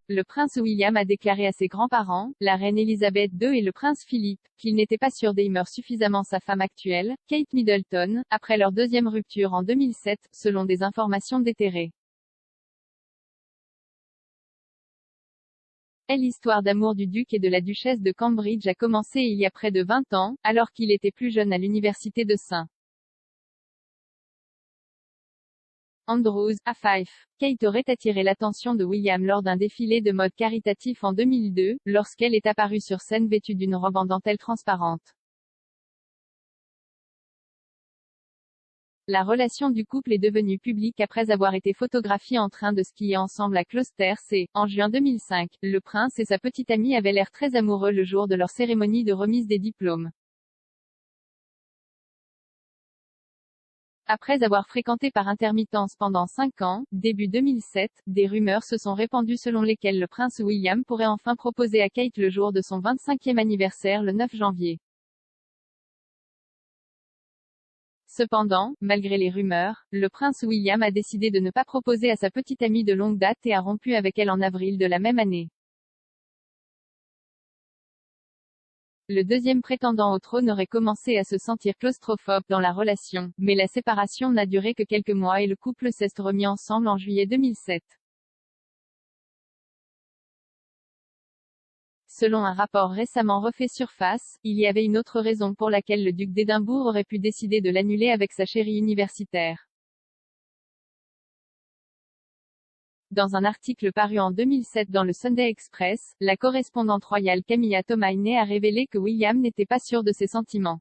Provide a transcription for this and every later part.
le prince William a déclaré à ses grands-parents, la reine Elisabeth II et le prince Philippe, qu'il n'était pas sûr d'aimer suffisamment sa femme actuelle, Kate Middleton, après leur deuxième rupture en 2007, selon des informations déterrées. L'histoire d'amour du duc et de la duchesse de Cambridge a commencé il y a près de 20 ans, alors qu'il était plus jeune à l'université de St. Andrews, à Fife. Kate aurait attiré l'attention de William lors d'un défilé de mode caritatif en 2002, lorsqu'elle est apparue sur scène vêtue d'une robe en dentelle transparente. La relation du couple est devenue publique après avoir été photographiés en train de skier ensemble à Cloisters et, en juin 2005, le prince et sa petite amie avaient l'air très amoureux le jour de leur cérémonie de remise des diplômes. Après avoir fréquenté par intermittence pendant 5 ans, début 2007, des rumeurs se sont répandues selon lesquelles le prince William pourrait enfin proposer à Kate le jour de son 25e anniversaire le 9 janvier. Cependant, malgré les rumeurs, le prince William a décidé de ne pas proposer à sa petite amie de longue date et a rompu avec elle en avril de la même année. Le deuxième prétendant au trône aurait commencé à se sentir claustrophobe dans la relation, mais la séparation n'a duré que quelques mois et le couple s'est remis ensemble en juillet 2007. Selon un rapport récemment refait surface, il y avait une autre raison pour laquelle le duc d'Édimbourg aurait pu décider de l'annuler avec sa chérie universitaire. Dans un article paru en 2007 dans le Sunday Express, la correspondante royale Camilla Tomaine a révélé que William n'était pas sûr de ses sentiments.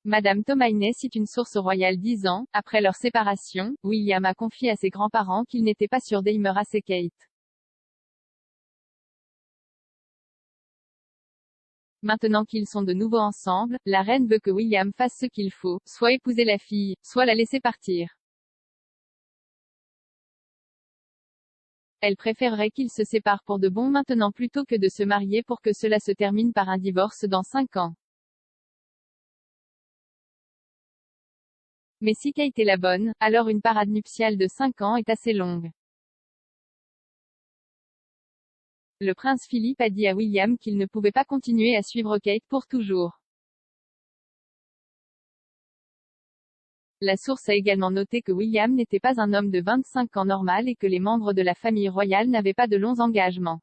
Madame Tomaine cite une source royale disant, après leur séparation, William a confié à ses grands-parents qu'il n'était pas sûr d'aimer assez Kate. Maintenant qu'ils sont de nouveau ensemble, la reine veut que William fasse ce qu'il faut, soit épouser la fille, soit la laisser partir. Elle préférerait qu'ils se séparent pour de bon maintenant plutôt que de se marier pour que cela se termine par un divorce dans 5 ans. Mais si Kate est la bonne, alors une parade nuptiale de 5 ans est assez longue. Le prince Philippe a dit à William qu'il ne pouvait pas continuer à suivre Kate pour toujours. La source a également noté que William n'était pas un homme de 25 ans normal et que les membres de la famille royale n'avaient pas de longs engagements.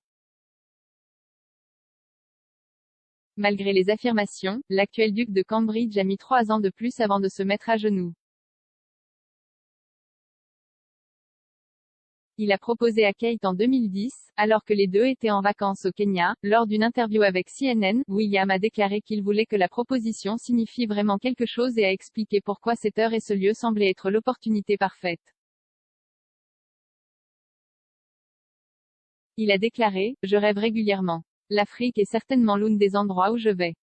Malgré les affirmations, l'actuel duc de Cambridge a mis 3 ans de plus avant de se mettre à genoux. Il a proposé à Kate en 2010, alors que les deux étaient en vacances au Kenya. Lors d'une interview avec CNN, William a déclaré qu'il voulait que la proposition signifie vraiment quelque chose et a expliqué pourquoi cette heure et ce lieu semblaient être l'opportunité parfaite. Il a déclaré, je rêve régulièrement. L'Afrique est certainement l'un des endroits où je vais.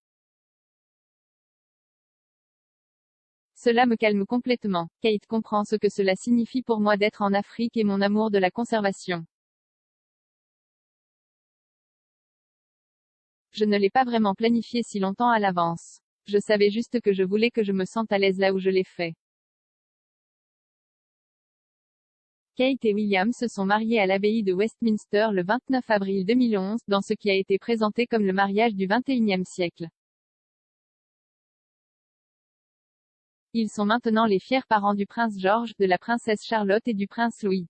Cela me calme complètement. Kate comprend ce que cela signifie pour moi d'être en Afrique et mon amour de la conservation. Je ne l'ai pas vraiment planifié si longtemps à l'avance. Je savais juste que je voulais que je me sente à l'aise là où je l'ai fait. Kate et William se sont mariés à l'abbaye de Westminster le 29 avril 2011, dans ce qui a été présenté comme le mariage du XXIe siècle. Ils sont maintenant les fiers parents du prince George, de la princesse Charlotte et du prince Louis.